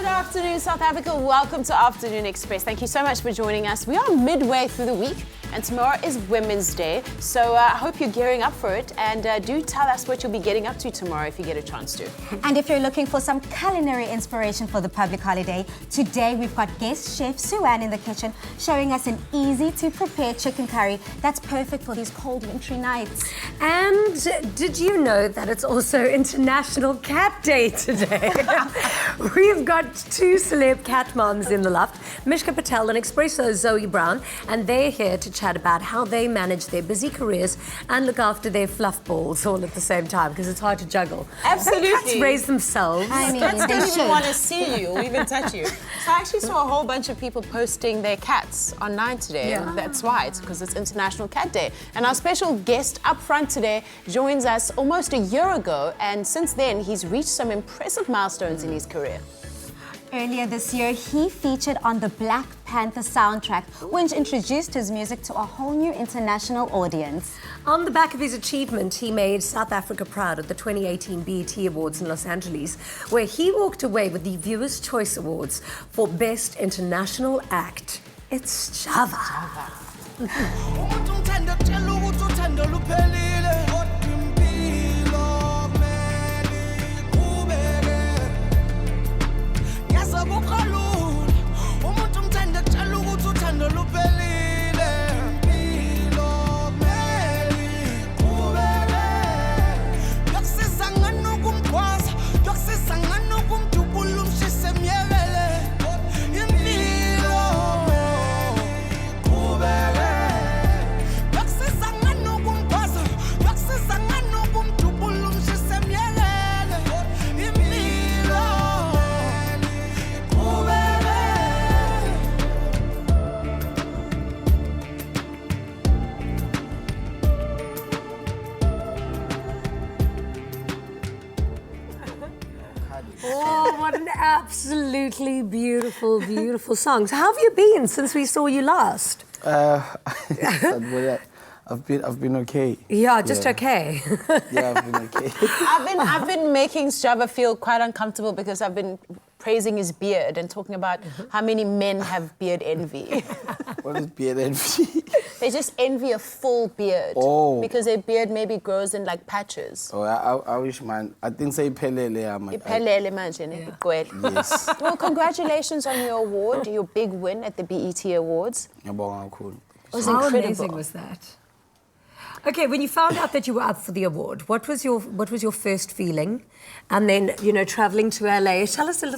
Good afternoon, South Africa. Welcome to Afternoon Express. Thank you so much for joining us. We are midway through the week, and tomorrow is Women's Day. So I hope you're gearing up for it. And do tell us what you'll be getting up to tomorrow if you get a chance to. And if you're looking for some culinary inspiration for the public holiday, today we've got guest chef Suan in the kitchen showing us an easy-to-prepare chicken curry that's perfect for these cold wintry nights. And did you know that it's also International Cat Day today? We've got two celeb cat moms in the loft, Mishka Patel and Espresso Zoe Brown, and they're here to chat about how they manage their busy careers and look after their fluff balls all at the same time, because it's hard to juggle. Absolutely. Cats raise themselves. I mean, Cats they don't should. even want to see you or even touch you. So I actually saw a whole bunch of people posting their cats online today. Yeah. That's why, it's because it's International Cat Day. And our special guest up front today joins us almost a year ago, and since then he's reached some impressive milestones in his career. Earlier this year, he featured on the Black Panther soundtrack, which introduced his music to a whole new international audience. On the back of his achievement, he made South Africa proud at the 2018 BET Awards in Los Angeles, where he walked away with the Viewers' Choice Awards for Best International Act. It's Sjava. Oh, what an absolutely beautiful, beautiful song. So how have you been since we saw you last? I've been okay. Yeah, just okay. Yeah, I've been okay. I've been making Sjava feel quite uncomfortable because I've been praising his beard and talking about how many men have beard envy. What is beard envy? They just envy a full beard. Oh. Because their beard maybe grows in like patches. Oh, I wish, man. I think say pelele. Iphelele manje, ne? Igcwele. Yes. Well, congratulations on your award, your big win at the BET Awards. Ngiyabonga kakhulu. It was How incredible. amazing was that? Okay, when you found out that you were up for the award, what was your first feeling? And then, you know, traveling to LA. Tell us the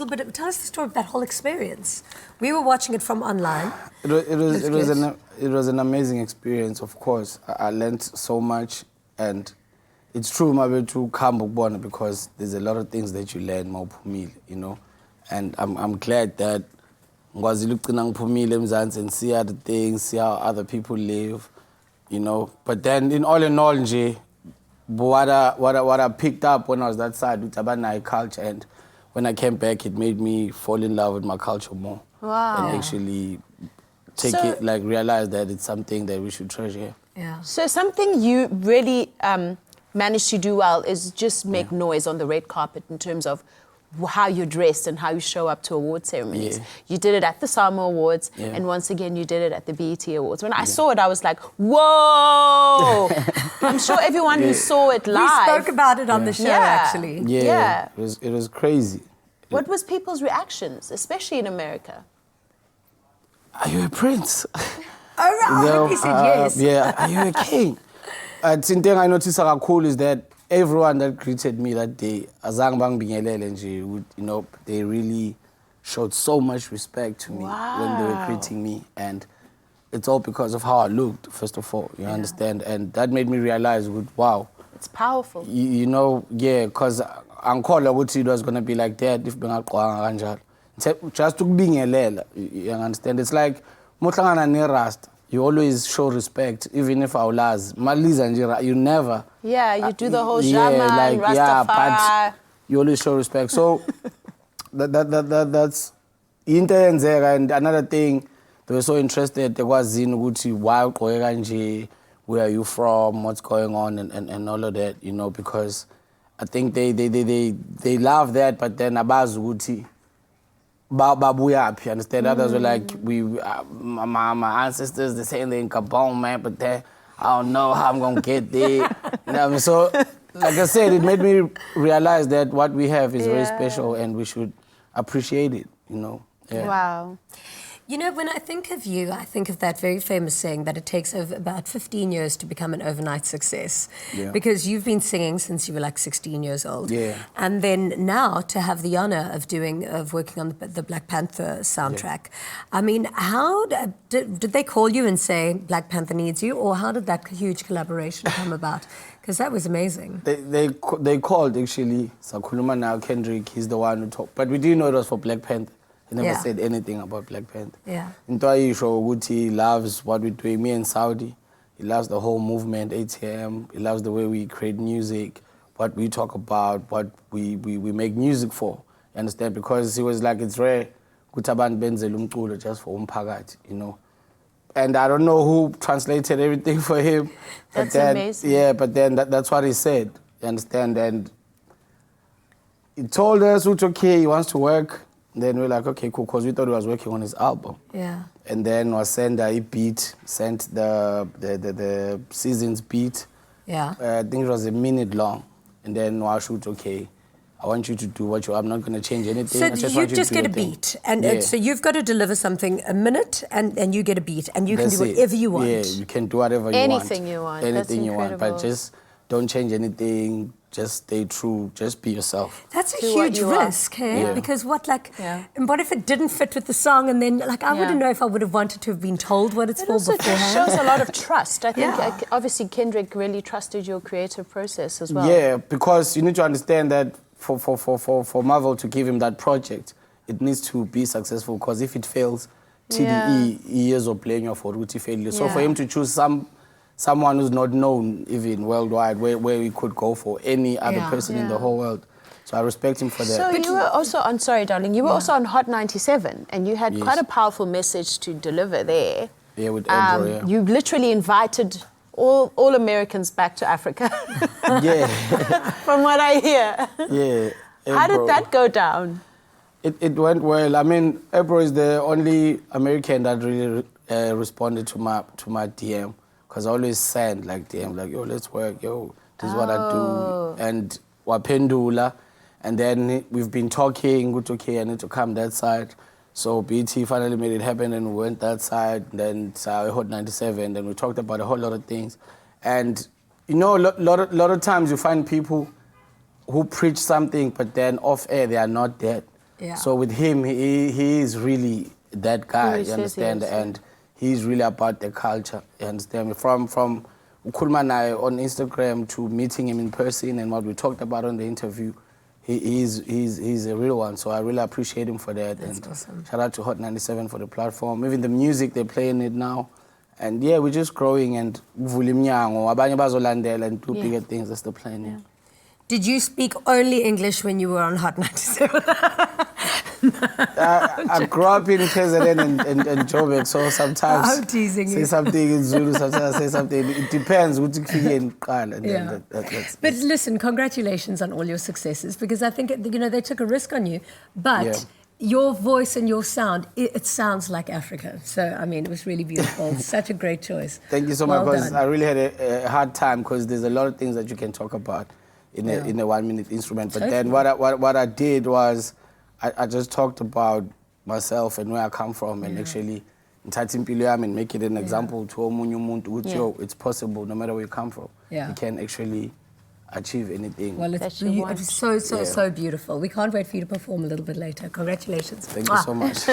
story of that whole experience. We were watching it from online. It was an amazing experience, of course. I learned so much, and it's true, my to come ukubona, because there's a lot of things that you learn mawuphumile, you know. And I'm glad that ngwazile ukugcina ngiphumile eMzansi and see other things, see how other people live, you know. But then in all, nje, what I picked up when I was that side with Abana'i culture, and when I came back, it made me fall in love with my culture more. Wow. And actually realize that it's something that we should treasure. Yeah. So something you really managed to do well is just make noise on the red carpet in terms of how you're dressed and how you show up to award ceremonies. Yeah. You did it at the Sama Awards, and once again you did it at the BET Awards. When I saw it, I was like, whoa! I'm sure everyone who saw it live... We spoke about it on the show, actually. Yeah. It was crazy. What was people's reactions, especially in America? Are you a prince? Oh, right. He said yes. Yeah, are you a king? Something I noticed cool is that everyone that greeted me that day, azang bang bingelele nje, you know, they really showed so much respect to me when they were greeting me, and it's all because of how I looked, first of all, you understand, and that made me realize, wow, It's powerful. you know, yeah, because angikholwa ukuthi it was going to be like that if bengaqwanga kanjalo. Just to bingelela, you understand? It's like mohlangana ne-rasta, you always show respect, even if awulazi. Maliza nje, you never. Yeah, you do the whole Jama and Rastafari. Yeah, but you always show respect. So that's into yenzeka. And another thing, they were so interested. They was in ukuthi why ugqoke kanje, where are you from, what's going on, and all of that, you know, because I think they love that, but then abazi ukuthi Babuyapi, understand? Others were like, my ancestors, they're saying they're in Gabon, man, but then I don't know how I'm going to get there. You know what I mean? So, like I said, it made me realize that what we have is very special and we should appreciate it, you know? Yeah. Wow. You know, when I think of you, I think of that very famous saying that it takes over about 15 years to become an overnight success. Yeah. Because you've been singing since you were like 16 years old. Yeah. And then now to have the honor of working on the Black Panther soundtrack. I mean, how did they call you and say Black Panther needs you, or how did that huge collaboration come about? Because that was amazing. They called, actually. Sakuluma now, Kendrick, he's the one who talked. But we didn't know it was for Black Panther. He never said anything about Black Panther. Yeah. Into Aisha, he loves what we're doing. Me and Saudi, he loves the whole movement, ATM. He loves the way we create music, what we talk about, what we make music for. You understand? Because he was like, it's rare, Kutaban Benzel umculo just for umphakathi, you know. And I don't know who translated everything for him. That's amazing. Yeah, but then that's what he said. You understand? And he told us, it's okay, he wants to work. Then we're like, okay, cool, because we thought he was working on his album. Yeah. And then was sent a beat, sent the season's beat. Yeah. I think it was a minute long. And then I shoot, okay, I want you to do what I'm not going to change anything. So I just you want just to get a do your thing. beat. And so you've got to deliver something a minute and you get a beat and you That's can do it. whatever you want. Yeah, you can do whatever you want. Anything you want. That's Anything you want. But incredible. just don't change anything. Just stay true. Just be yourself. That's a Do what huge you want. risk, hey? Yeah. Because and what if it didn't fit with the song and then, like, I wouldn't know if I would have wanted to have been told what it's It for also beforehand. shows a lot of trust. I think Yeah. obviously Kendrick really trusted your creative process as well. Yeah, because you need to understand that for Marvel to give him that project, it needs to be successful. Because if it fails, TDE years of playing your for Ruti failure. So for him to choose someone who's not known even worldwide, where we could go for any other person in the whole world. So I respect him for that. So you were also on, sorry darling, you were also on Hot 97 and you had quite a powerful message to deliver there. Yeah, with Ebro, You literally invited all Americans back to Africa, Yeah, from what I hear. yeah. How did Ebro. that go down? It went well. I mean, Ebro is the only American that really responded to my DM. Because I always send like DM, like, yo, let's work, yo, this is what I do. And wapendula. And then we've been talking, good, okay, I need to come that side. So BT finally made it happen and we went that side. Then Hot 97, then we talked about a whole lot of things. And, you know, a lot of times you find people who preach something, but then off air, they are not that. Yeah. So with him, he is really that guy, He you says understand? he is. And he's really about the culture, you understand? From Ukulma and I on Instagram to meeting him in person and what we talked about on the interview, he's a real one. So I really appreciate him for that. That's and awesome. Shout out to Hot 97 for the platform. Even the music, they're playing it now. And yeah, we're just growing and vulimnyango, abanye bazolandela and do bigger things. That's the plan, yeah. Did you speak only English when you were on Hot 97? I grew up in KZN and Joburg, so sometimes I'm teasing say you. something in Zulu, sometimes I say something. It depends. But listen, congratulations on all your successes because I think, you know, they took a risk on you. But your voice and your sound, it sounds like Africa. So, I mean, it was really beautiful. Such a great choice. Thank you so Well much, because done. I really had a hard time because there's a lot of things that you can talk about in a 1 minute instrument. But then what I did was I just talked about myself and where I come from and actually and make it an example to omunye umuntu ukuthi, yo, it's possible no matter where you come from. Yeah. You can actually achieve anything. Well, That you want. it's so beautiful. We can't wait for you to perform a little bit later. Congratulations. Thank you so much.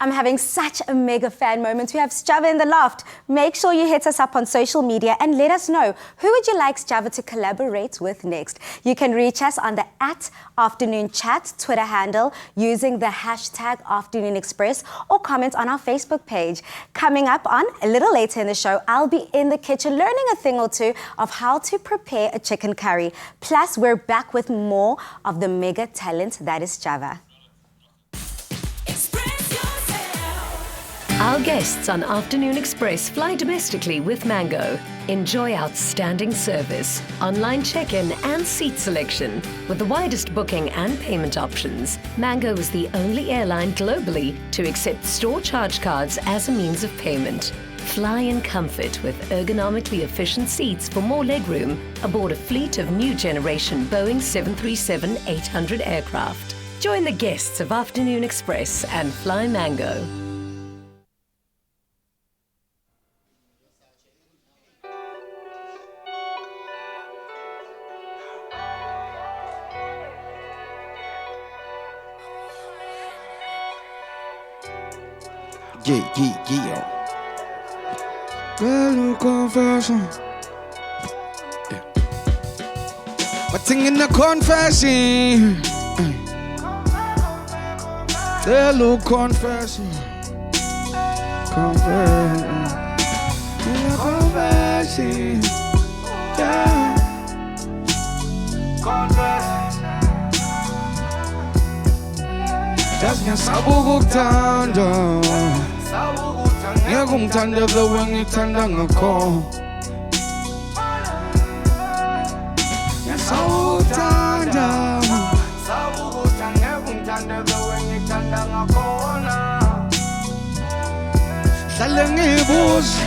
I'm having such a mega fan moment. We have Sjava in the loft. Make sure you hit us up on social media and let us know who would you like Sjava to collaborate with next. You can reach us on the @AfternoonChat Twitter handle using the hashtag #AfternoonExpress or comment on our Facebook page. Coming up on a little later in the show, I'll be in the kitchen learning a thing or two of how to prepare a chicken curry. Plus, we're back with more of the mega talent that is Sjava. Express yourself. Our guests on Afternoon Express fly domestically with Mango. Enjoy outstanding service, online check-in and seat selection. With the widest booking and payment options, Mango is the only airline globally to accept store charge cards as a means of payment. Fly in comfort with ergonomically efficient seats for more legroom aboard a fleet of new generation Boeing 737-800 aircraft. Join the guests of Afternoon Express and fly Mango. Yeah. Girl, confession. Yeah. But singing the confession. Girl, confession. Confession. Confession. Yeah. Confession. Just ngiyasabukuthanda. Ngiyakungithanda the way ngithanda ngakho. Ngiyasabukuthanda. Ngiyakungithanda the way ngithanda ngakhona. Hlale ngibuza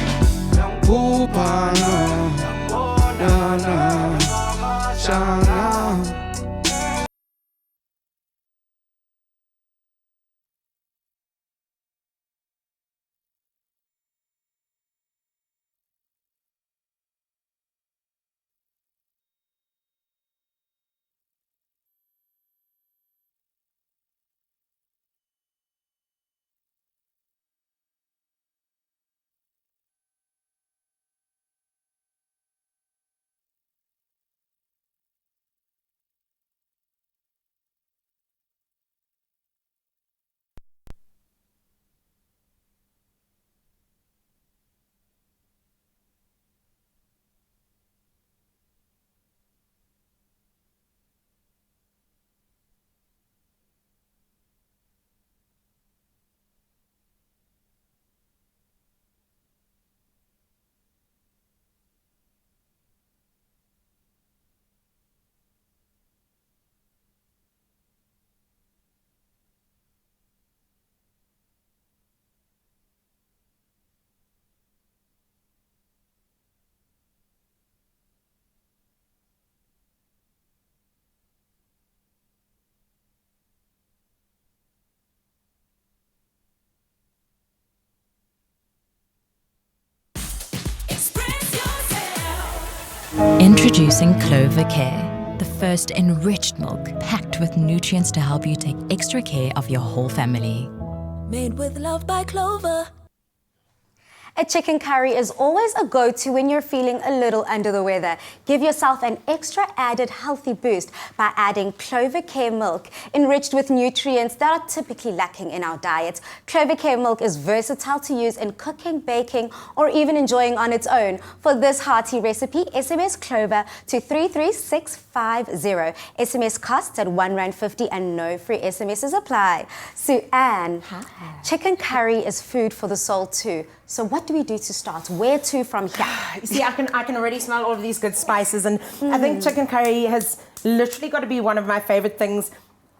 ngikubhana. Shana. Introducing Clover Care, the first enriched milk packed with nutrients to help you take extra care of your whole family. Made with love by Clover. A chicken curry is always a go-to when you're feeling a little under the weather. Give yourself an extra added healthy boost by adding Clover Care milk, enriched with nutrients that are typically lacking in our diet. Clover Care milk is versatile to use in cooking, baking, or even enjoying on its own. For this hearty recipe, SMS Clover to 33650. SMS costs at R1.50 and no free SMSs apply. Sue-Ann, chicken curry is food for the soul too. So what do we do to start? Where to from here? You see, I can already smell all of these good spices, and I think chicken curry has literally got to be one of my favorite things.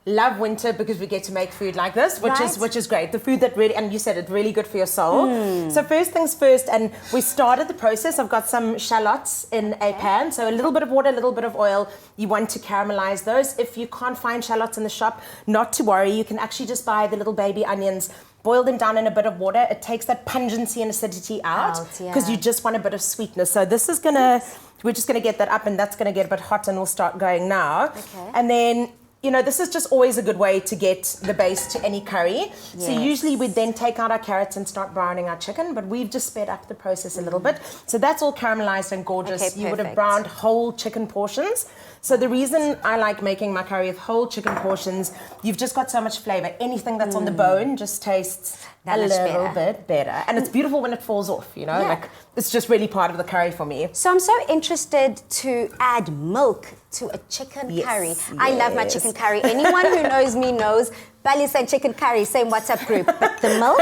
Love winter because we get to make food like this, which is great. The food that really, and you said it, really good for your soul. So first things first, and we started the process. I've got some shallots in a pan, so a little bit of water, a little bit of oil. You want to caramelize those. If you can't find shallots in the shop, not to worry. You can actually just buy the little baby onions. Boil them down in a bit of water. It takes that pungency and acidity out because you just want a bit of sweetness. So this is we're just gonna get that up, and that's gonna get a bit hot, and we'll start going now. Okay. And then, you know, this is just always a good way to get the base to any curry. So usually we'd then take out our carrots and start browning our chicken, but we've just sped up the process a little bit. So that's all caramelized and gorgeous. Okay, you would have perfect. browned whole chicken portions. So the reason I like making my curry with whole chicken portions, you've just got so much flavor. Anything that's on the bone just tastes That a much little better. bit better. And it's beautiful when it falls off, you know? Like, it's just really part of the curry for me. So I'm so interested to add milk to a chicken curry. I love my chicken curry. Anyone who knows me knows Bali said chicken curry, same WhatsApp group. But the milk?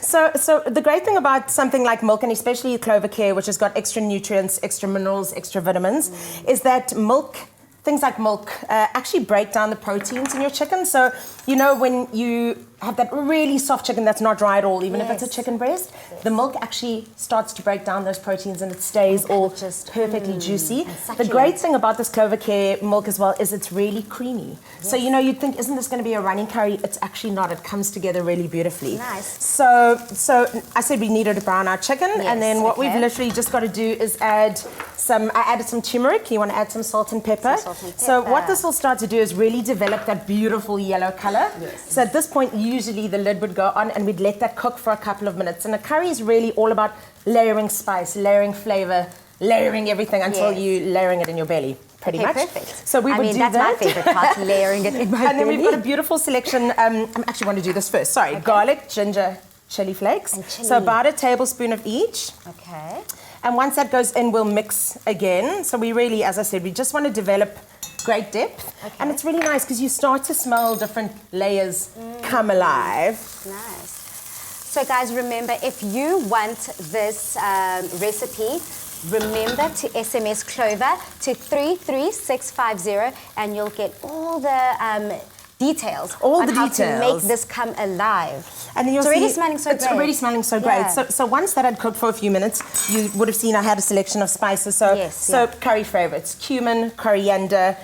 So the great thing about something like milk, and especially clover care, which has got extra nutrients, extra minerals, extra vitamins, is that milk, things like milk, actually break down the proteins in your chicken. So, you know, when you have that really soft chicken that's not dry at all, even if it's a chicken breast, the milk actually starts to break down those proteins and it stays all just perfectly juicy. The great thing about this clover care milk as well is it's really creamy. So, you know, you'd think, isn't this going to be a running curry? It's actually not. It comes together really beautifully. Nice. So I said we needed to brown our chicken, and then what we've literally just got to do is add I added some turmeric. You want to add some salt and pepper. So what this will start to do is really develop that beautiful yellow color. So at this point, usually the lid would go on and we'd let that cook for a couple of minutes. And a curry is really all about layering spice, layering flavor, layering everything until you layering it in your belly. Pretty much. Perfect. So we would do that's that. my favorite part, layering it in my And then belly. we've got a beautiful selection. I actually want to do this first. Sorry. Garlic, ginger, chili flakes. And chili. So about a tablespoon of each. Okay. And once that goes in, we'll mix again. So we really, as I said, we just want to develop great depth. And it's really nice because you start to smell different layers come alive. Nice. So guys, remember, if you want this recipe, remember to SMS Clover to 33650 and you'll get all the details on how to make this come alive. And then you'll it's already see smelling so it's great. already smelling so Yeah. great. So once that had cooked for a few minutes, you would have seen I had a selection of spices. So curry favorites, cumin, coriander,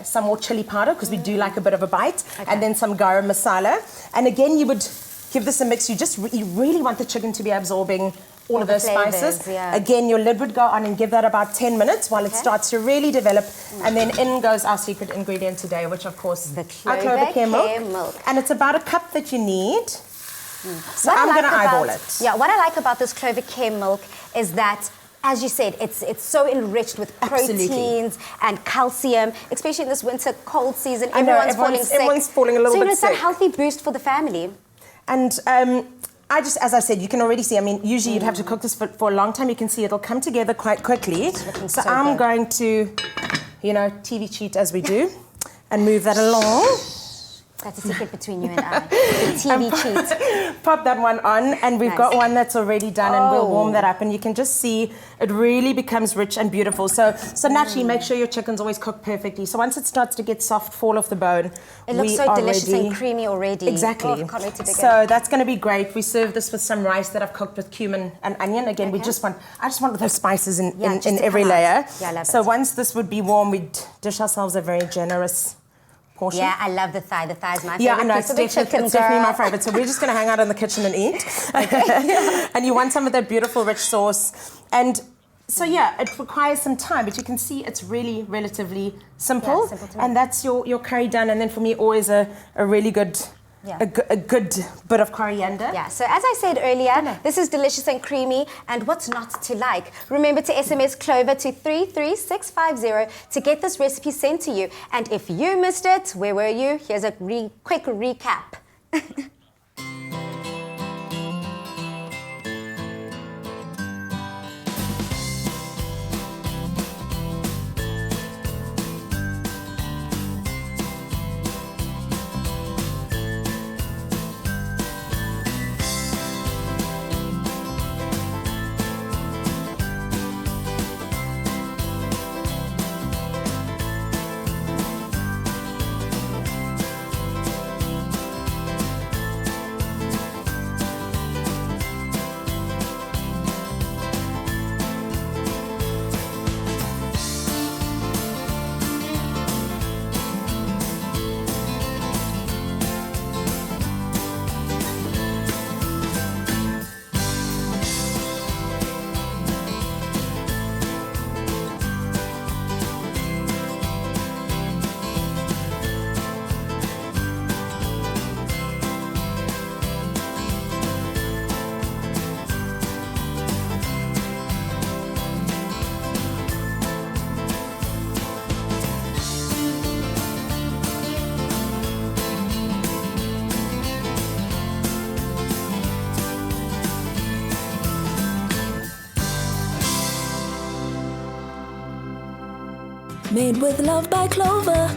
some more chili powder because we do like a bit of a bite, and then some garam masala. And again, you would give this a mix. You really want the chicken to be absorbing all of those spices. Again, your lid would go on and give that about 10 minutes while it starts to really develop. And then in goes our secret ingredient today, which of course is our clover care milk. And it's about a cup that you need. So I'm going to eyeball it. Yeah, what I like about this clover care milk is that, as you said, it's so enriched with proteins and calcium, especially in this winter cold season. Everyone's falling sick. Everyone's falling a little bit sick. So it's a healthy boost for the family. And as I said, you can already see, I mean, usually you'd have to cook this for a long time. You can see it'll come together quite quickly. So I'm going to, you know, TV cheat as we do and move that along. That's a secret between you and I. The TV cheat. Pop that one on, and we've got one that's already done, and we'll warm that up, and you can just see it really becomes rich and beautiful. So naturally, make sure your chicken's always cooked perfectly. So once it starts to get soft, fall off the bone, it looks so delicious and creamy already. Exactly. Oh, can't wait to dig so that's going to be great. We serve this with some rice that I've cooked with cumin and onion. Again, I just want those spices in every layer. Yeah, I love so it. once this would be warm, we'd dish ourselves a very generous portion. Yeah, I love the thigh. The thigh's my favorite. Yeah, I know, piece it's of the chicken, definitely my girl. favorite. So we're just going to hang out in the kitchen and eat. And you want some of that beautiful rich sauce. And so yeah, it requires some time, but you can see it's really relatively simple. Yeah, simple to and that's your curry done. And then for me, always a really good, a good bit of coriander. Yeah, so as I said earlier, this is delicious and creamy, and what's not to like? Remember to SMS Clover to 33650 to get this recipe sent to you. And if you missed it, where were you? Here's a quick recap. Made with love by Clover.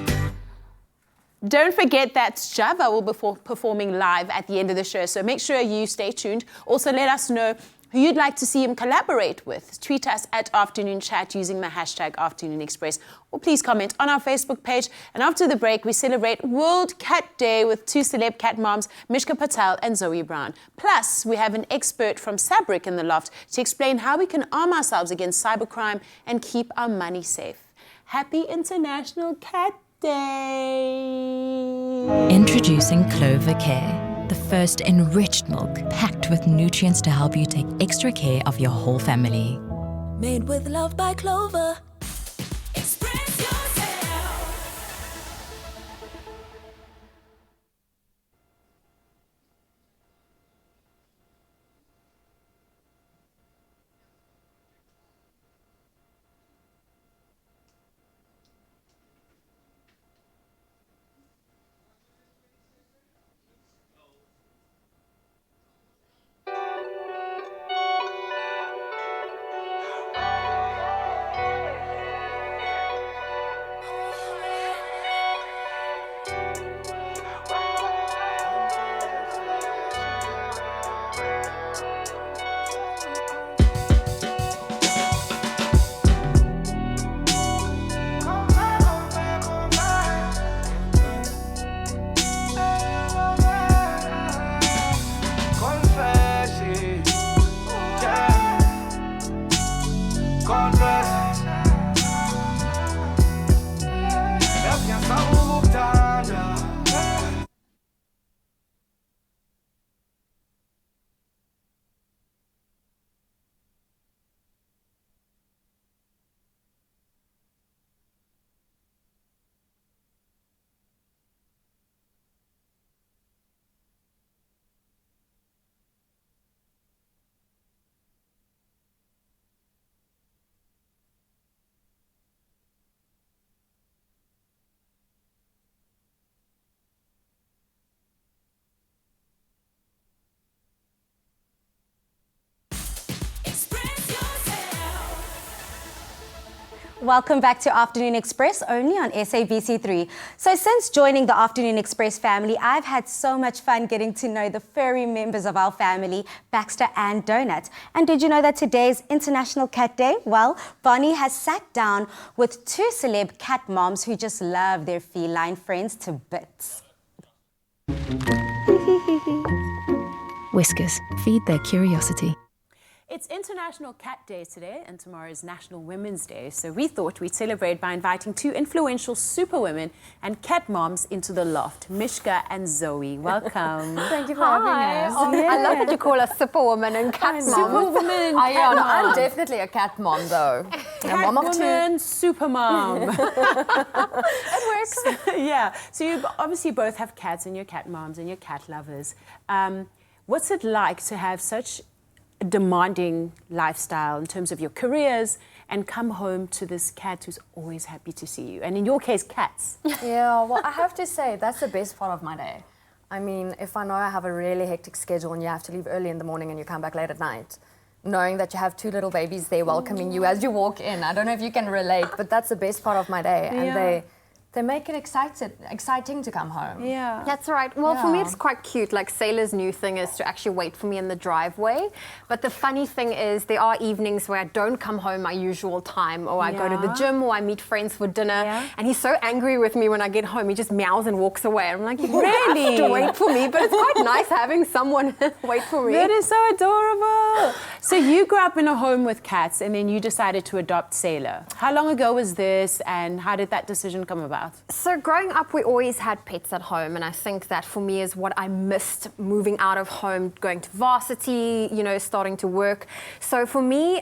Don't forget that Sjava will be performing live at the end of the show, so make sure you stay tuned. Also, let us know who you'd like to see him collaborate with. Tweet us at Afternoon Chat using the hashtag Afternoon Express, or please comment on our Facebook page. And after the break, we celebrate World Cat Day with two celeb cat moms, Mishka Patel and Zoe Brown. Plus, we have an expert from Sabric in the loft to explain how we can arm ourselves against cybercrime and keep our money safe. Happy International Cat Day! Introducing Clover Care, the first enriched milk packed with nutrients to help you take extra care of your whole family. Made with love by Clover. Express yourself. Welcome back to Afternoon Express, only on SABC3. So since joining the Afternoon Express family, I've had so much fun getting to know the furry members of our family, Baxter and Donut. And did you know that today is International Cat Day? Well, Bonnie has sat down with two celeb cat moms who just love their feline friends to bits. Whiskers, feed their curiosity. It's International Cat Day today, and tomorrow is National Women's Day. So we thought we'd celebrate by inviting two influential superwomen and cat moms into the loft, Mishka and Zoe. Welcome. Thank you for having us. Oh, yeah. I love that you call us superwoman and cat mom. Superwoman, I cat am. mom. I'm definitely a cat mom, though. Cat mom of woman, super mom. It works. Yeah. So you obviously both have cats, and you're cat moms and you're cat lovers. What's it like to have such a demanding lifestyle in terms of your careers and come home to this cat who's always happy to see you? And in your case, cats. Yeah, well, I have to say, that's the best part of my day. I mean, if I know I have a really hectic schedule and you have to leave early in the morning and you come back late at night, knowing that you have two little babies there welcoming you as you walk in. I don't know if you can relate, but that's the best part of my day. And they make it exciting to come home. Yeah. That's right. Well, for me, Yeah. it's quite cute. Like, Sailor's new thing is to actually wait for me in the driveway. But the funny thing is, there are evenings where I don't come home my usual time, or I go to the gym, or I meet friends for dinner. Yeah. And he's so angry with me when I get home. He just meows and walks away. I'm like, you Really? have to wait for me. But it's quite nice having someone wait for me. That is so adorable. So you grew up in a home with cats, and then you decided to adopt Sailor. How long ago was this, and how did that decision come about? So growing up, we always had pets at home, and I think that for me is what I missed moving out of home, going to varsity, you know, starting to work. So for me,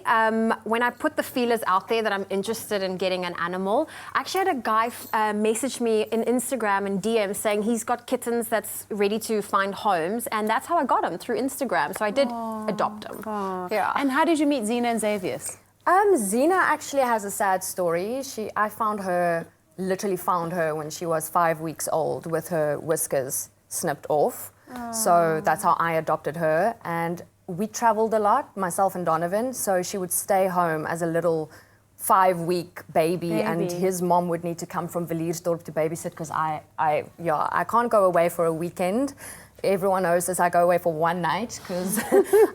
when I put the feelers out there that I'm interested in getting an animal, I actually had a guy message me in Instagram and DM saying he's got kittens that's ready to find homes, and that's how I got him, through Instagram. So I did adopt him. Yeah. And how did you meet Zena and Xavius? Zena actually has a sad story. I literally found her when she was 5 weeks old with her whiskers snipped off. So that's how I adopted her. And we traveled a lot, myself and Donovan, so she would stay home as a little 5-week baby, and his mom would need to come from Villiersdorp to babysit because I can't go away for a weekend. Everyone knows this. I go away for one night because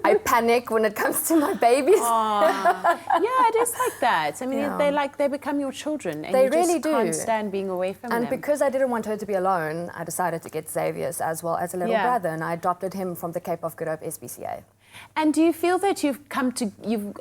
I panic when it comes to my babies. Yeah, it is like that. I mean, they become your children, and they you really just can't stand being away from them. And because I didn't want her to be alone, I decided to get Xavier's as well as a little brother, and I adopted him from the Cape of Good Hope SPCA. And do you feel that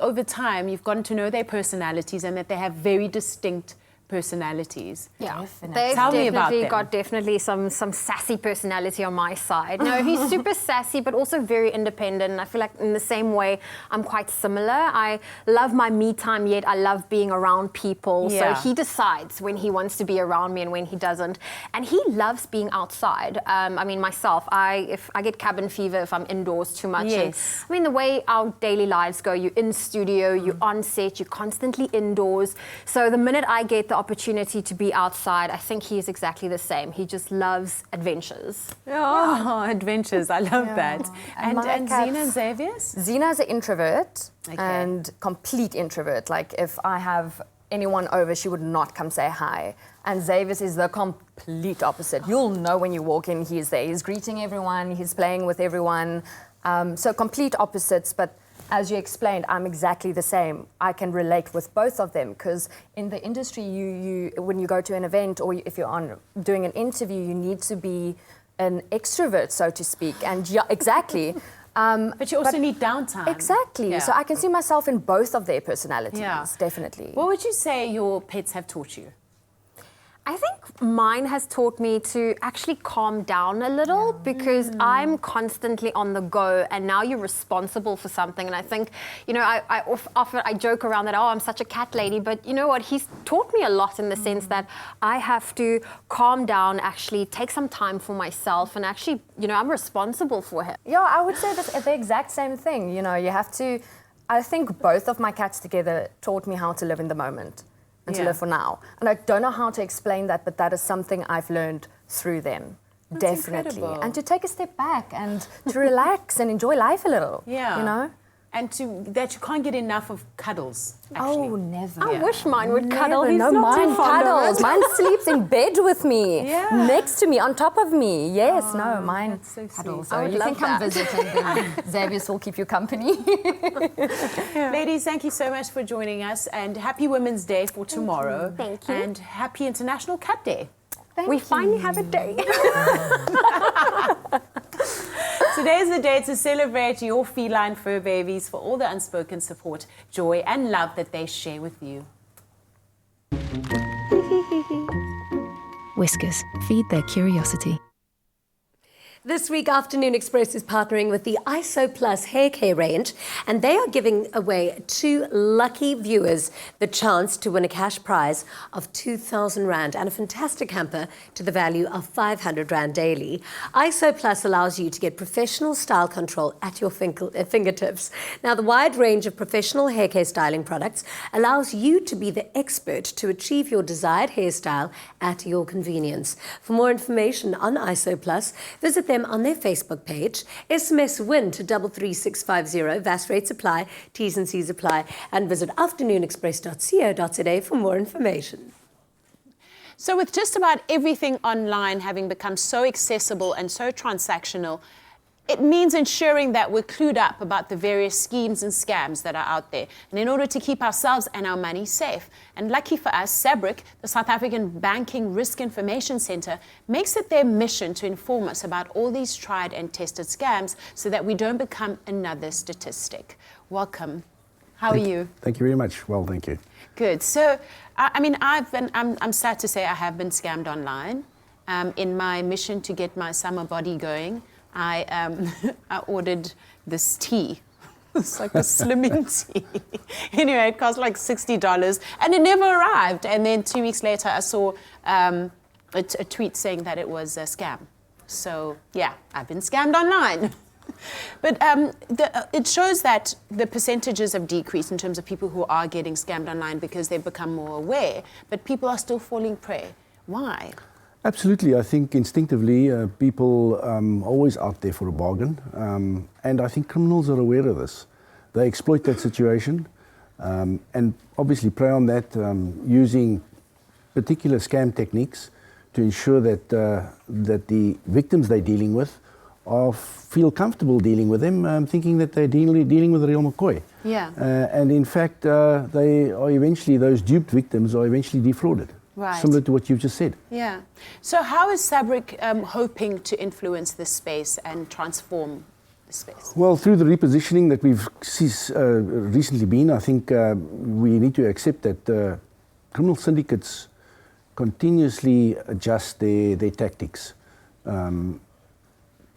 over time, you've gotten to know their personalities and that they have very distinct personalities? Yeah, they've Tell me about them. got definitely some sassy personality on my side. No, he's super sassy, but also very independent. And I feel like in the same way, I'm quite similar. I love my me time, yet I love being around people. Yeah. So he decides when he wants to be around me and when he doesn't. And he loves being outside. I mean, myself, if I get cabin fever if I'm indoors too much. Yes. And, I mean, the way our daily lives go, you're in studio, you're on set, you're constantly indoors. So the minute I get the opportunity to be outside, I think he is exactly the same. He just loves adventures. Oh, adventures. I love that. And Zena and Xavier's? Zena's an introvert and complete introvert. Like if I have anyone over, she would not come say hi. And Xavier's is the complete opposite. You'll know when you walk in, he's there. He's greeting everyone, he's playing with everyone. So complete opposites, but as you explained, I'm exactly the same. I can relate with both of them because in the industry, you when you go to an event or if you're doing an interview, you need to be an extrovert, so to speak. And exactly. But you also need downtime. Exactly. Yeah. So I can see myself in both of their personalities, definitely. What would you say your pets have taught you? I think mine has taught me to actually calm down a little because I'm constantly on the go, and now you're responsible for something. And I think, I often joke around that, I'm such a cat lady, but you know what? He's taught me a lot in the sense that I have to calm down, actually take some time for myself, and actually, I'm responsible for him. Yeah, I would say the exact same thing. You have to. I think both of my cats together taught me how to live in the moment. And to live for now. And I don't know how to explain that, but that is something I've learned through them. That's definitely. Incredible. And to take a step back and to relax and enjoy life a little. Yeah. And that you can't get enough of cuddles, actually. Oh, never. I wish mine would cuddle. He's no, not mine too fond of cuddles. it. Mine sleeps in bed with me, next to me, on top of me. Yes, mine so cuddles. I So would you love can come that. visit and Xavier will keep you company. Ladies, thank you so much for joining us, and happy Women's Day for tomorrow. Thank you. And happy International Cat Day. We finally have a day. Today is the day to celebrate your feline fur babies for all the unspoken support, joy, and love that they share with you. Whiskers, feed their curiosity. This week, Afternoon Express is partnering with the ISO Plus hair care range, and they are giving away 2 lucky viewers the chance to win a cash prize of 2,000 Rand and a fantastic hamper to the value of 500 Rand daily. ISO Plus allows you to get professional style control at your fingertips. Now, the wide range of professional hair care styling products allows you to be the expert to achieve your desired hairstyle at your convenience. For more information on ISO Plus, visit them on their Facebook page. SMS WIN to 33650. VAS rates apply, T's and C's apply, and visit afternoonexpress.co.za for more information. So with just about everything online having become so accessible and so transactional, it means ensuring that we're clued up about the various schemes and scams that are out there, and in order to keep ourselves and our money safe. And lucky for us, SABRIC, the South African Banking Risk Information Centre, makes it their mission to inform us about all these tried and tested scams so that we don't become another statistic. Welcome. How are you? Thank you very much. Well, thank you. Good. So, I'm sad to say I have been scammed online. In my mission to get my summer body going, I ordered this tea. It's like a slimming tea. Anyway, it cost like $60 and it never arrived. And then 2 weeks later, I saw a tweet saying that it was a scam. So yeah, I've been scammed online. But it shows that the percentages have decreased in terms of people who are getting scammed online because they've become more aware, but people are still falling prey. Why? Absolutely. I think instinctively people are always out there for a bargain. And I think criminals are aware of this. They exploit that situation. and obviously prey on that using particular scam techniques to ensure that that the victims they're dealing with feel comfortable dealing with them, thinking that they're dealing with a real McCoy. Yeah. And in fact, they are eventually, those duped victims are eventually defrauded. Right. Similar to what you've just said. Yeah. So how is Sabric hoping to influence this space and transform the space? Well, through the repositioning that we've recently been, I think we need to accept that criminal syndicates continuously adjust their tactics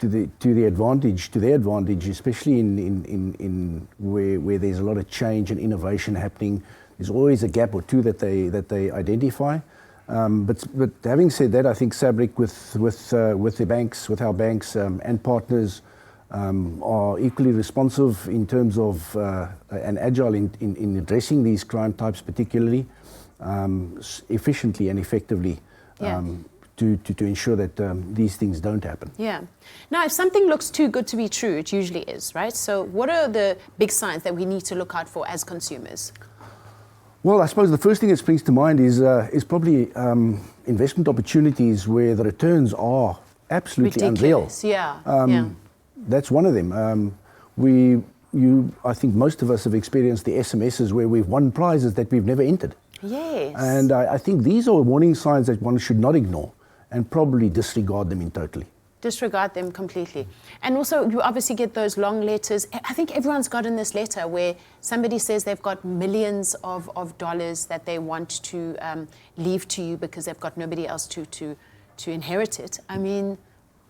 to their advantage, especially in where there's a lot of change and innovation happening. There's always a gap or two that they identify. But having said that, I think Sabric with the banks, with our banks and partners, are equally responsive in terms of and agile in addressing these crime types, particularly efficiently and effectively. Yeah. To ensure that these things don't happen. Yeah. Now, if something looks too good to be true, it usually is, right? So what are the big signs that we need to look out for as consumers? Well, I suppose the first thing that springs to mind is probably investment opportunities where the returns are absolutely ridiculous. Unreal. Yeah. That's one of them. I think most of us have experienced the SMSs where we've won prizes that we've never entered. Yes. And I think these are warning signs that one should not ignore and probably disregard them in totally. Disregard them completely. And also, you obviously get those long letters. I think everyone's gotten this letter where somebody says they've got millions of dollars that they want to leave to you because they've got nobody else to inherit it. I mean,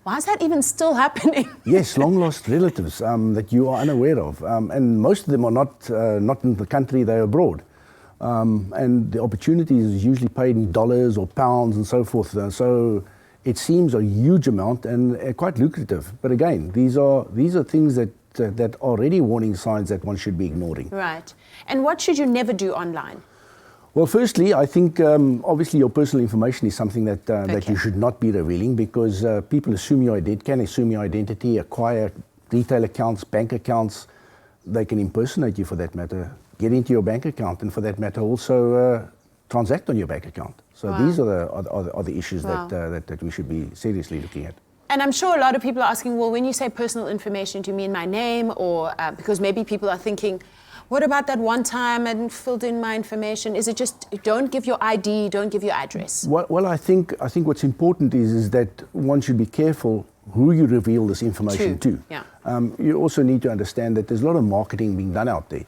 why is that even still happening? Yes, long-lost relatives that you are unaware of. And most of them are not in the country, they're abroad. And the opportunity is usually paid in dollars or pounds and so forth. So it seems a huge amount and quite lucrative. But again, these are things that are already warning signs that one should be ignoring. Right. And what should you never do online? Well, firstly, I think obviously your personal information is something that you should not be revealing because people assume can assume your identity, acquire retail accounts, bank accounts. They can impersonate you for that matter. Get into your bank account, and for that matter, also transact on your bank account. So these are the issues that we should be seriously looking at. And I'm sure a lot of people are asking, well, when you say personal information, do you mean my name? Or because maybe people are thinking, what about that one time I didn't filled in my information? Is it just don't give your ID, don't give your address? Well, I think what's important is that one should be careful who you reveal this information to. Yeah. You also need to understand that there's a lot of marketing being done out there.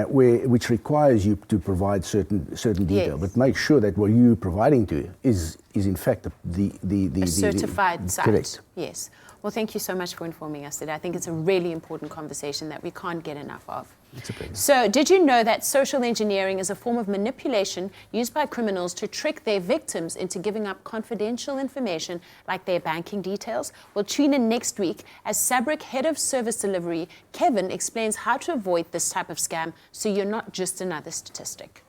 Which requires you to provide certain detail, but make sure that what you're providing to is in fact the certified site. Correct. Yes. Well, thank you so much for informing us today. I think it's a really important conversation that we can't get enough of. It's a pleasure. So, did you know that social engineering is a form of manipulation used by criminals to trick their victims into giving up confidential information like their banking details? Well, tune in next week as Sabric Head of Service Delivery, Kevin, explains how to avoid this type of scam so you're not just another statistic.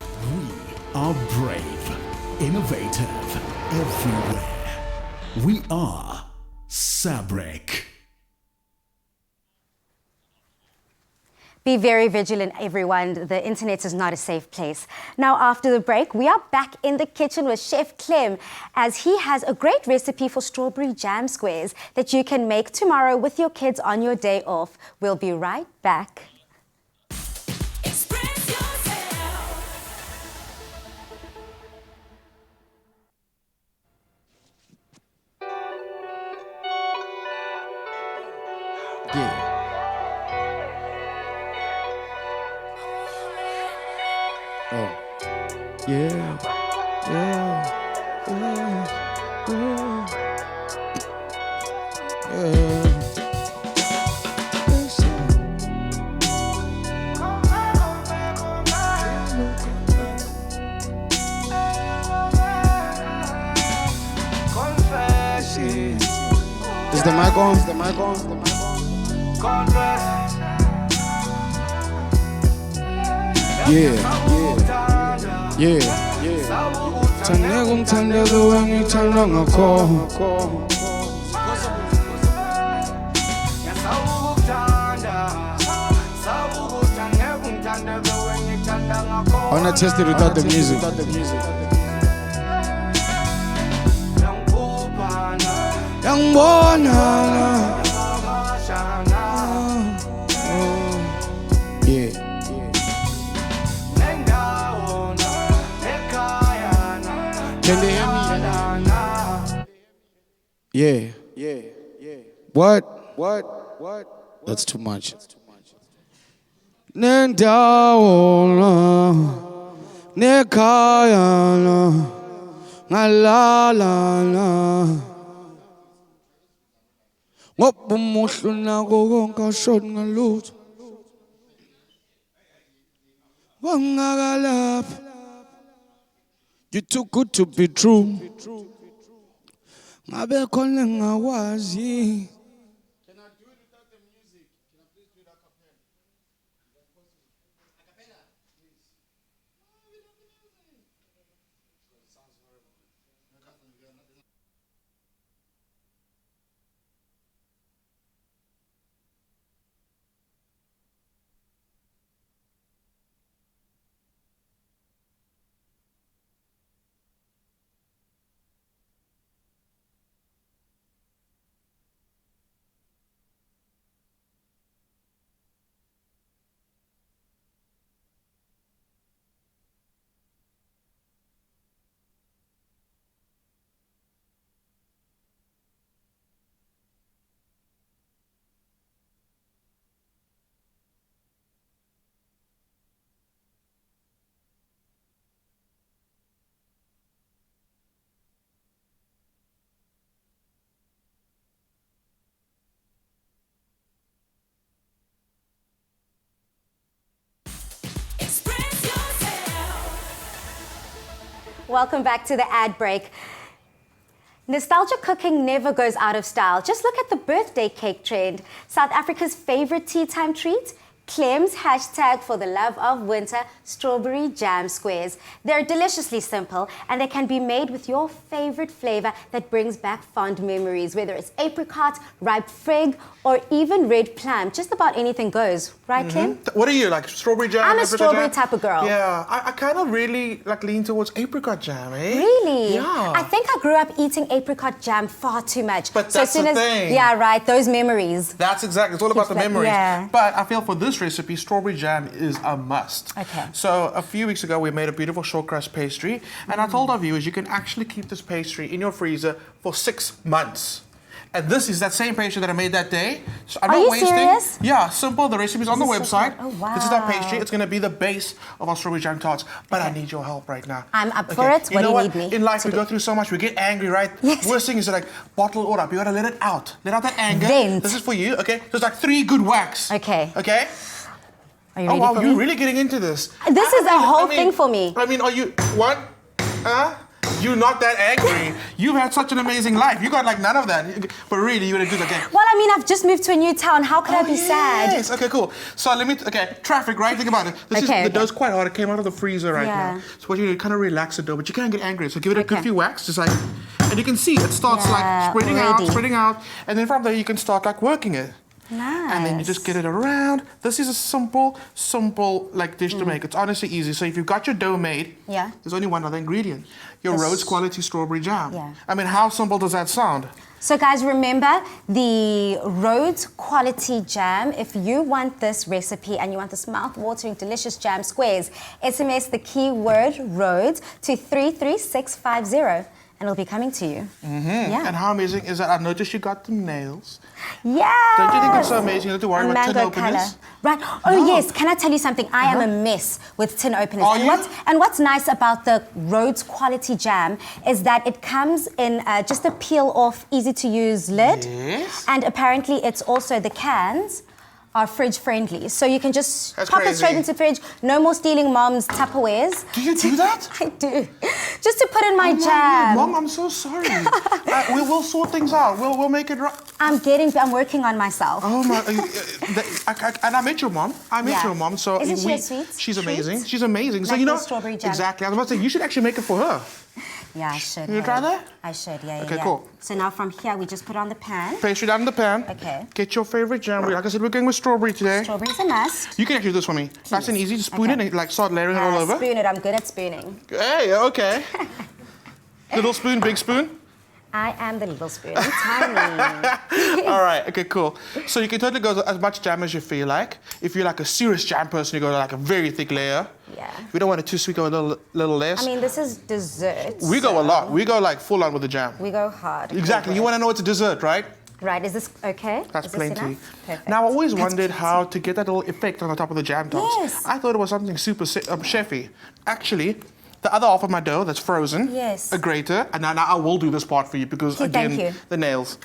We are brave, innovative, everywhere. We are Sabric. Be very vigilant, everyone. The internet is not a safe place. Now, after the break, we are back in the kitchen with Chef Clem as he has a great recipe for strawberry jam squares that you can make tomorrow with your kids on your day off. We'll be right back. Is the mic on? Is the mic on? Yeah. Tanya kung tanya gawang itanong ako. Sabugutanda, kung tanya gawang gonna test it without the music. Young boy, yeah. Can they hear me? Yeah. What? That's too much. Nendawola, nekayana, ngalalala. Ngobumuhlu nako konke ashoni ngalutho. Wangakalapha. You're too good to be true. Ngabe khona ngakwazi. Welcome back to the ad break. Nostalgia cooking never goes out of style. Just look at the birthday cake trend. South Africa's favorite tea time treat? Clem's hashtag for the love of winter, strawberry jam squares. They're deliciously simple and they can be made with your favorite flavor that brings back fond memories, whether it's apricot, ripe fig, or even red plum. Just about anything goes, right, Clem? What are you, like strawberry jam? I'm a strawberry jam? type of girl. Yeah, I kind of really like lean towards apricot jam, eh? Really? Yeah. I think I grew up eating apricot jam far too much. But so that's as soon the as, thing. Yeah, right, those memories. That's exactly, it's all about the memories. Yeah. But I feel for this recipe, strawberry jam is a must. Okay. So a few weeks ago, we made a beautiful short crust pastry, and I told our viewers you can actually keep this pastry in your freezer for 6 months. And this is that same pastry that I made that day. So I'm Are not you wasting. serious? Yeah, simple. The recipe's on the This is so website. good. Oh, wow. This is our pastry. It's going to be the base of our strawberry jam tarts. But I need your help right now. I'm up for it. You What know do you what? need me In life, to we do? go through so much. We get angry, right? Yes. Worst thing is like bottle it all up. You got to let it out. Let out that anger. Vent. This is for you. Okay. So it's like 3 good whacks. Okay. Okay. Are you Oh ready wow, for you're me? really getting into this. This is a whole thing for me. I mean, are you what? You're not that angry. You've had such an amazing life. You got like none of that. But really, you would do again. Well, I mean, I've just moved to a new town. How could I be sad? Yes. Okay, cool. So let me. Okay, traffic, right? Think about it. The dough's quite hard. It came out of the freezer right now. So what you do, kind of relax the dough, but you can't get angry. So give it a good few whacks, just like, and you can see it starts like spreading out, and then from there you can start like working it. Nice. And then you just get it around. This is a simple like dish to make. It's honestly easy. So if you've got your dough made, there's only one other ingredient. Your Rhodes quality strawberry jam. Yeah. I mean, how simple does that sound? So guys, remember the Rhodes quality jam. If you want this recipe and you want this mouth-watering, delicious jam squares, SMS the keyword Rhodes to 33650. And it'll be coming to you. Yeah. And how amazing is that? I noticed you got the nails. Yeah. Don't you think it's so amazing? You don't have to worry about tin openers. Right. Oh, yes. Can I tell you something? I am a mess with tin openers. And what's nice about the Rhodes quality jam is that it comes in just a peel-off, easy-to-use lid. Yes. And apparently it's also the cans are fridge friendly. So you can just pop it straight into the fridge. No more stealing mom's Tupperwares. Do you do that? I do. Just to put in my jam. Mom, I'm so sorry. We'll sort things out. We'll make it right. I'm working on myself. Oh my, and I met your mom. Your mom. So Isn't she a sweet? She's amazing. She's amazing. So Like you know, the strawberry jam. Exactly. I was about to say, you should actually make it for her. Yeah, I should. You try that? I should, yeah. Okay, cool. So now from here, we just put on the pan. Pastry down in the pan. Okay. Get your favorite jam. Like I said, we're going with strawberry today. Strawberry's a must. You can actually do this for me. Nice and easy. Just spoon it and like start layering it all over. Spoon it. I'm good at spooning. Hey, okay. Little spoon, big spoon. I am the little spoon. Tiny. All right, okay, cool. So you can totally go as much jam as you feel like. If you're like a serious jam person, you go to like a very thick layer. Yeah. If you don't want it too sweet, go a little less. I mean, this is dessert. We go a lot. We go like full on with the jam. We go hard. Exactly. You want to know it's a dessert, right? Right. Is this okay? That's is this plenty. enough? Perfect. Now, I always wondered how to get that little effect on the top of the jam tops. Yes. I thought it was something super chefy. Actually, the other half of my dough that's frozen, yes, a grater, and now I will do this part for you because, again, the nails.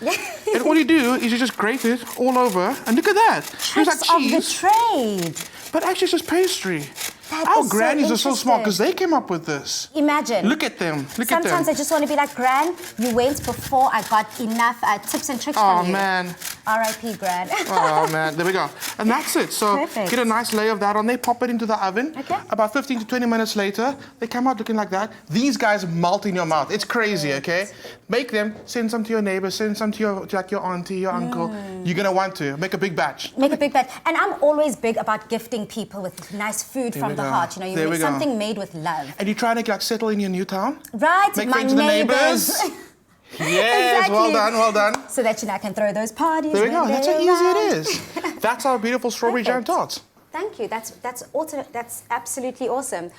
And all you do is you just grate it all over, and look at that. There's like cheese. Of the trade. But actually, it's just pastry. Our grannies are so smart because they came up with this. Imagine. Look at them. Look at them. Sometimes I just want to be like, Gran, you went before I got enough tips and tricks from you. Oh, man. R.I.P. Gran. Oh, man. There we go. And that's it. So Perfect. Get a nice layer of that on there, pop it into the oven. Okay. About 15 to 20 minutes later, they come out looking like that. These guys melt in your mouth. It's crazy, okay? Make them, send some to your neighbor, send some to your auntie, your uncle. You're going to want to. Make a big batch. Make a big batch. And I'm always big about gifting people with nice food from the heart. You know, you make something made with love. And you're trying to like settle in your new town? Right, make my friends with the neighbors. Yes, exactly. well done, well done. So that I can throw those parties. There we go. That's how easy around. it is. That's our beautiful strawberry jam tarts. Thank you. That's absolutely awesome.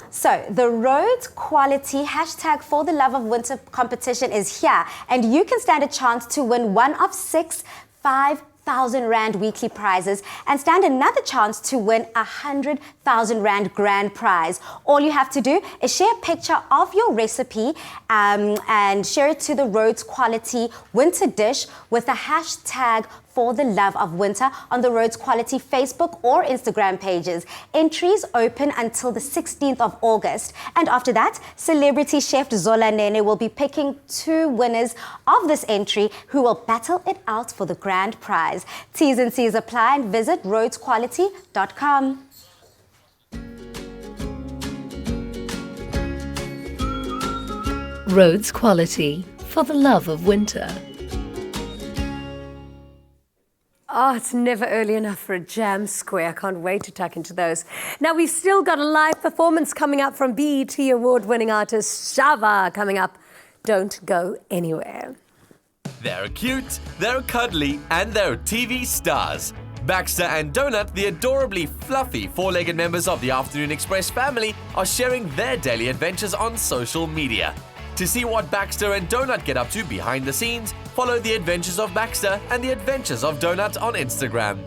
So the Rhodes Quality hashtag For the Love of Winter competition is here, and you can stand a chance to win one of 6 5,000 Rand weekly prizes and stand another chance to win 100,000 Rand grand prize. All you have to do is share a picture of your recipe and share it to the Rhodes Quality Winter Dish with the hashtag For the Love of Winter on the Rhodes Quality Facebook or Instagram pages. Entries open until the 16th of August. And after that, celebrity chef Zola Nene will be picking 2 winners of this entry who will battle it out for the grand prize. T's and C's apply and visit rhodesquality.com. Rhodes Quality, for the love of winter. Oh, it's never early enough for a jam square. I can't wait to tuck into those. Now, we've still got a live performance coming up from BET award-winning artist Sjava coming up. Don't go anywhere. They're cute, they're cuddly, and they're TV stars. Baxter and Donut, the adorably fluffy 4-legged members of the Afternoon Express family, are sharing their daily adventures on social media. To see what Baxter and Donut get up to behind the scenes, follow the adventures of Baxter and the adventures of Donut on Instagram.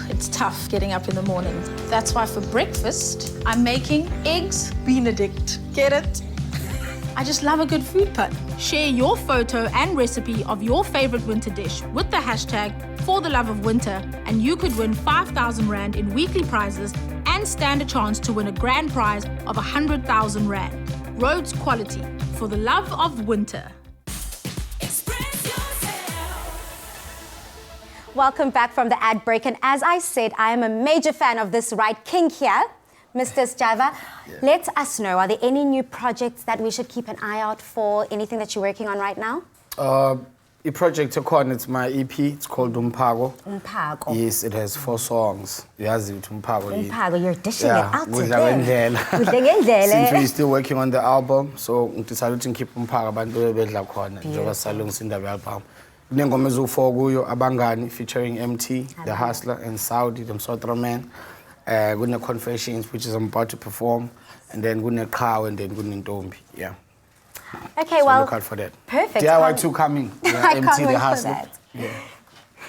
It's tough getting up in the morning. That's why for breakfast, I'm making eggs Benedict. Get it? I just love a good food put. Share your photo and recipe of your favorite winter dish with the hashtag #ForTheLoveOfWinter, and you could win 5,000 Rand in weekly prizes and stand a chance to win a grand prize of 100,000 Rand. Rhodes quality for the love of winter. Welcome back from the ad break. And as I said, I am a major fan of this right king here, Mr. Sjava. Let us know, are there any new projects that we should keep an eye out for? Anything that you're working on right now? The project it's my EP. It's called Umpago. Umpago. Yes, it has 4 songs. Yes, Umpago. Umpago, you're dishing it out today. Since we're still working on the album, so we decided to keep Umpago abantu bedla khona njengoba salungisa indaba album. Kunengoma ezu4 kuyo Abangani featuring MT, The Hustler, and Saudi, the Msotra Man. Kune Confessions, which is I'm about to perform, and then kune Qhawe, and then kune Ntombi. Yeah. Okay, so well, look out for that. Perfect. DIY2 coming. Yeah, I MT, can't The wait Hustler. for that.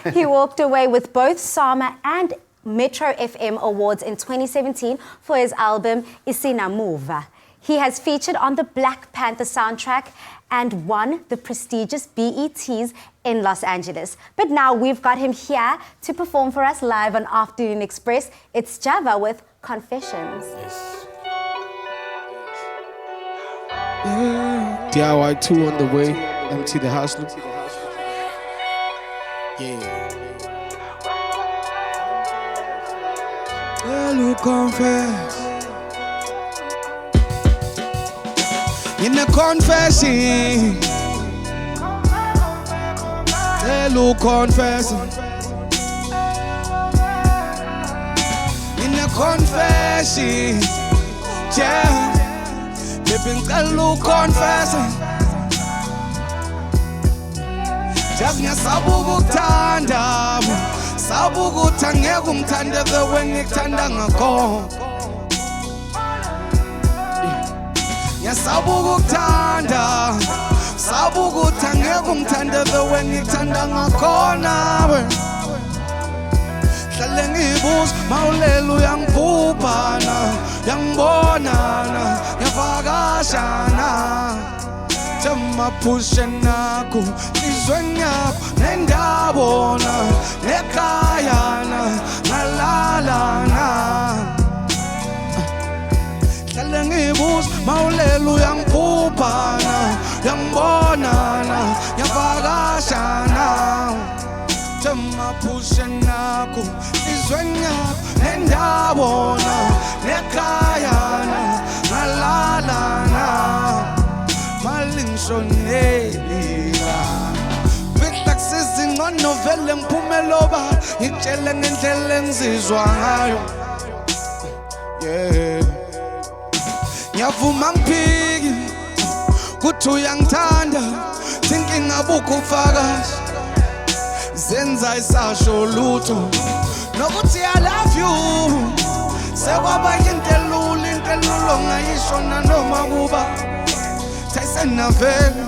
Yeah. He walked away with both SAMA and Metro FM awards in 2017 for his album Isinamuva. He has featured on the Black Panther soundtrack and won the prestigious BETs in Los Angeles. But now we've got him here to perform for us live on Afternoon Express. It's Sjava with Confessions. Yes. Yeah. DIY2 on the way. MT the Hustler. Yeah. Hello, confess. In a confessing. Hello, confessing. In a confessing. Yeah. Living hello, confessing. Just nya sabugu tanda. Sabugu tangegum tanda the when it tanda ngako. Sabugu tanda, sabugu tangegum tanda the when it tanda ngakona. Shalengi bus maulelu yang pupana, yang bonana, yang vagashana. Jama pushenaku, izwenyaku, nendabona, nekayana, nalalana. Ngibus maulelu yang pupana yang bonana yang vagashana Jama pushenaku izwenyaku nendabona nekayana nalalana malingshonelila Vitaxis ngonovele ngiphumeloba ngitshele ngendlela engizizwa ngayo yeah Ngiyavuma ngiphiki kuthi uyangithanda thinking abukho ufakazi zenza isasho lutho nokuthi I love you sekwaba into elulo ngayisho nanoma kuba thayisena vele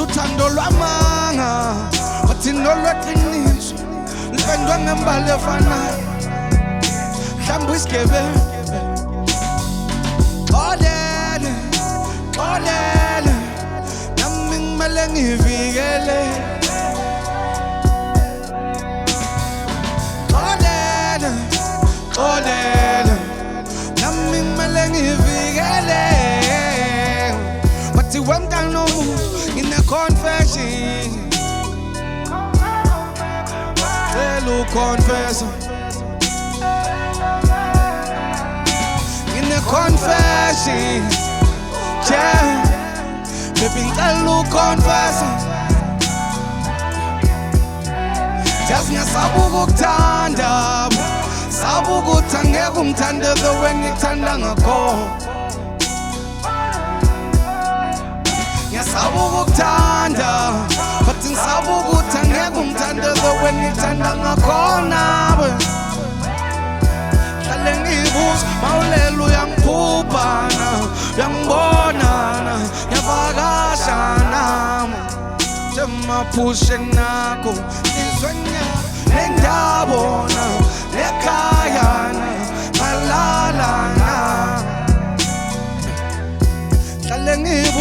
uthando lwamanga wathi nolweqiniso lipendwe ngembali efanayo mhlawumbe isigebengu Olele, nami ngimele ngivikele. Olele, nami ngimele ngivikele. Wathi wemntana ngine confession. Hello confessor. Ngine confession. Yeah, baby, hello, confessing. Just nya sabugu tanda, sabugu tangegum tanda the when it tanda ngako. Nya sabugu tanda, but in sabugu tangegum tanda the when it tanda ngako nawe. Kalengibus maulelu yang pupana, yang bonana, yang vagashana. Jama pushenaku, izwenya, nendabona, nekayana, malalana. Kalengibus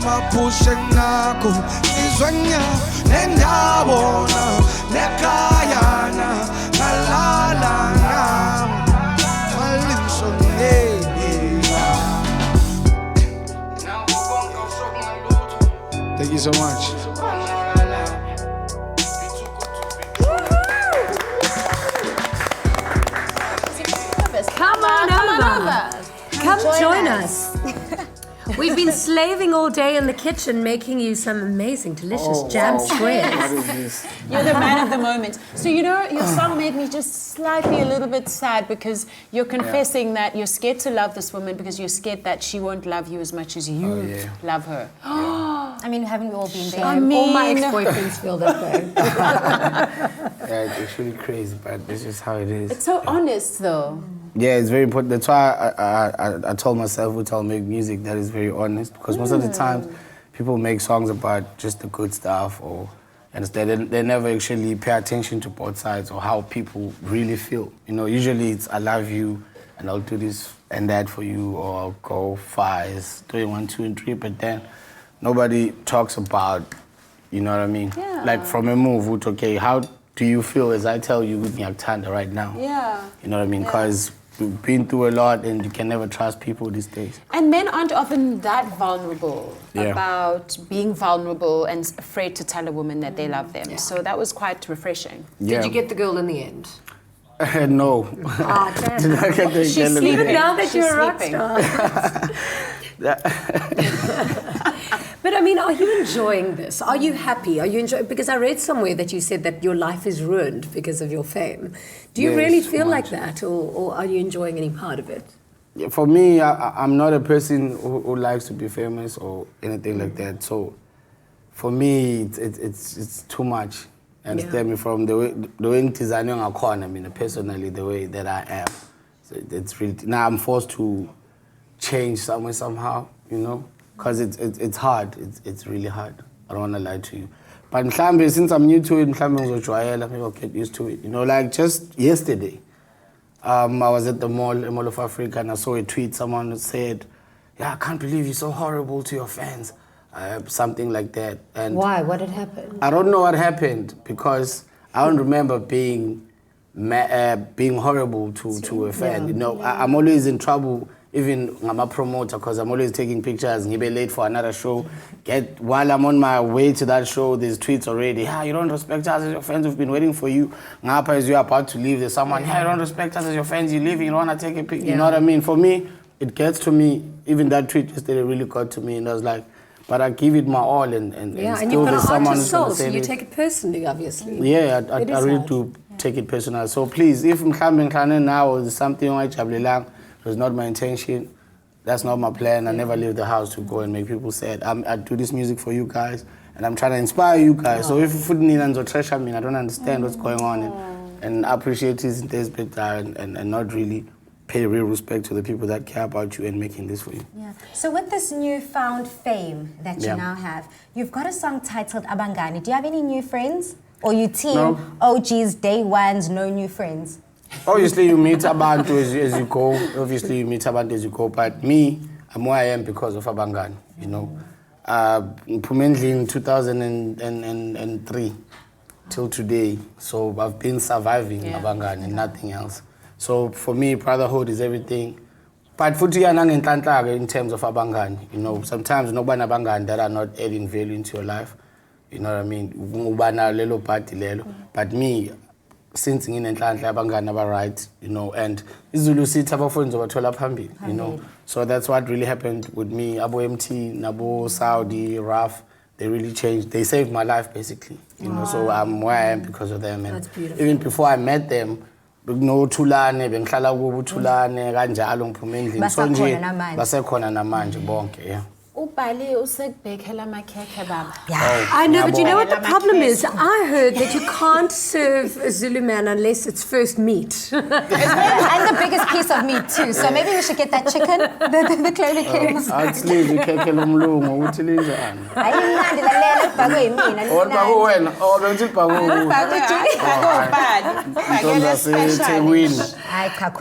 maphushe ngakho sizwenya nendabona nekayana ngalala ngam Thank you so much. Come on over. Come join us. We've been slaving all day in the kitchen making you some amazing, delicious jam squares. What is this? You're the man of the moment. So, you know, your song made me just slightly a little bit sad because you're confessing that you're scared to love this woman because you're scared that she won't love you as much as you love her. I mean, haven't we all been there? All my ex-boyfriends feel that way. Yeah, it's really crazy, but this is how it is. It's so honest, though. Yeah, it's very important. That's why I told myself I'll make music that is very honest, because most of the time people make songs about just the good stuff, or and they never actually pay attention to both sides or how people really feel. You know, usually it's I love you and I'll do this and that for you, or I'll go 5, 3, 1, 2, and 3, but then nobody talks about, you know what I mean? Yeah. Like from a move, okay, how do you feel as I tell you Nyaktanda right now? Yeah. You know what I mean? Because we've been through a lot and you can never trust people these days. And men aren't often that vulnerable about being vulnerable and afraid to tell a woman that they love them. So that was quite refreshing. Did you get the girl in the end? No. Ah, damn. Did I get the She's girl in the sleeping end? now that you're a rock star. But I mean, are you enjoying this? Are you happy? Are you enjoying? Because I read somewhere that you said that your life is ruined because of your fame. Do you really feel like that, or are you enjoying any part of it? Yeah, for me, I'm not a person who likes to be famous or anything like that. So, for me, it's too much. And stemming from the way designing a corner, I mean, personally, the way that I am. So it's really now I'm forced to change somehow, you know. Because it's hard. It's really hard. I don't want to lie to you. But mhlambe, since I'm new to it, mhlambe ngizojwayela, maybe I'll get used to it. You know, like just yesterday, I was at the Mall of Africa, and I saw a tweet. Someone said, "Yeah, I can't believe you're so horrible to your fans." Something like that. And why? What had happened? I don't know what happened, because I don't remember being horrible to a fan. You know, I'm always in trouble. Even I'm a promoter, because I'm always taking pictures and be late for another show. While I'm on my way to that show, there's tweets already. You don't respect us as your fans, we've been waiting for you. Ngapha, as you're about to leave, there's someone, you don't respect us as your fans, you're leaving, you don't want to take a picture. You know what I mean? For me, it gets to me. Even that tweet yesterday really got to me, and I was like, but I give it my all, and and still you've there's got an someone artist who's going soul, to so say you this. take it personally, obviously. Yeah, I really do take it personal. So please, if I'm now or something it was not my intention. That's not my plan. I never leave the house to go and make people sad. I do this music for you guys, and I'm trying to inspire you guys. So if you need and treasure me, I don't understand what's going on, and I appreciate this and not really pay real respect to the people that care about you and making this for you. Yeah. So with this newfound fame that you now have, you've got a song titled Abangani. Do you have any new friends? Or you team OGs, day ones, no new friends? Obviously, you meet abantu as you go. Obviously, you meet abantu as you go. But me, I'm where I am because of Abangani, you know. In 2003 till today. So I've been surviving Abangani, nothing else. So for me, brotherhood is everything. But futhi in terms of Abangani, you know, sometimes nobody Abangani that are not adding value into your life. You know what I mean? But me, since in Abangani never right, you know, and Zulu City friends over phambili, you know. So that's what really happened with me. Abo MT, Nabo, Saudi, Raf, they really changed. They saved my life basically, you know. So I'm where I am because of them. And that's beautiful. Even before I met them, no Tulane, bengihlala kubo Tulane kanjalo ngiphuma endlini. So nje basekhona namanje bonke, yeah. Ubali usekubhekela amakhekhe baba. I know, but you know what the problem is? I heard that you can't serve a Zulu man unless it's first meat. And the biggest piece of meat too. So maybe we should get that chicken, the clover cakes. Actually, ikhekhe lomlungu uthi linjani? Ayimnandi lalela ibhakwe yimina. Odwa wena, bengithi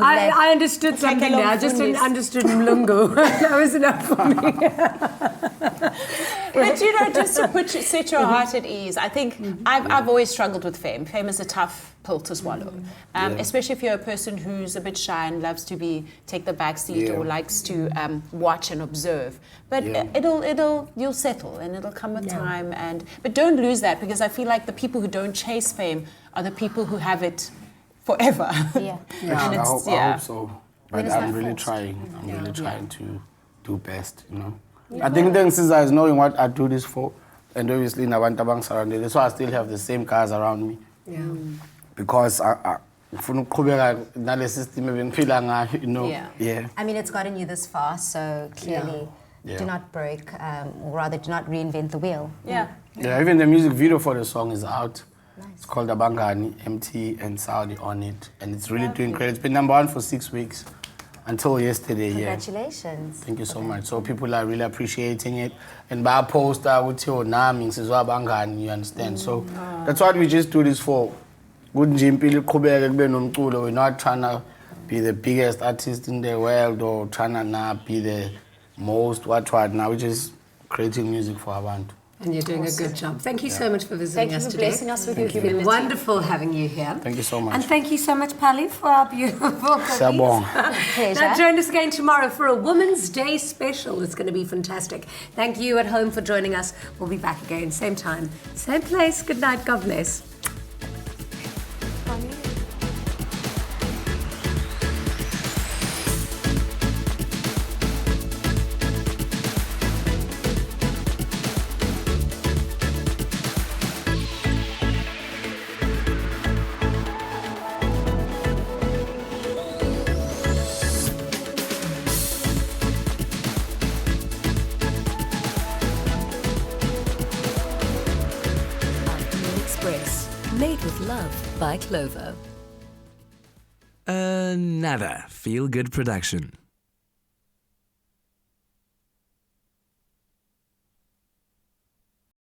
I understood something there. I just didn't understood mlungu. That was enough for me. But you know, just to set your heart at ease, I think I've always struggled with fame. Fame is a tough pill to swallow, especially if you're a person who's a bit shy and loves to take the back seat or likes to watch and observe. But you'll settle and it'll come with time. But don't lose that, because I feel like the people who don't chase fame are the people who have it forever. And I hope so. But I'm really trying. I'm really trying to do best, you know. I think since I was knowing what I do this for, and obviously Nabantabang surrounded, that's why I still have the same guys around me. Because I system, you know. I mean, it's gotten you this far, so clearly do not break, or rather do not reinvent the wheel. Even the music video for the song is out. It's called Abangani, MT and Saudi on it. And it's really doing great. It's been #1 for 6 weeks. Until yesterday, Congratulations. Thank you so much. So people are really appreciating it. And by poster with your name, you understand. So that's what we just do this for. We're not trying to be the biggest artist in the world or trying to not be the most what. Now we're just creating music for our band. And you're doing a good job. Thank you so much for visiting us today. Thank you for blessing us with your humility. It's been wonderful having you here. Thank you so much. And thank you so much, Pali, for our beautiful cookies. Pleasure. Now join us again tomorrow for a Women's Day special. It's going to be fantastic. Thank you at home for joining us. We'll be back again, same time, same place. Good night. God bless. Made with love by Clover. Another feel-good production.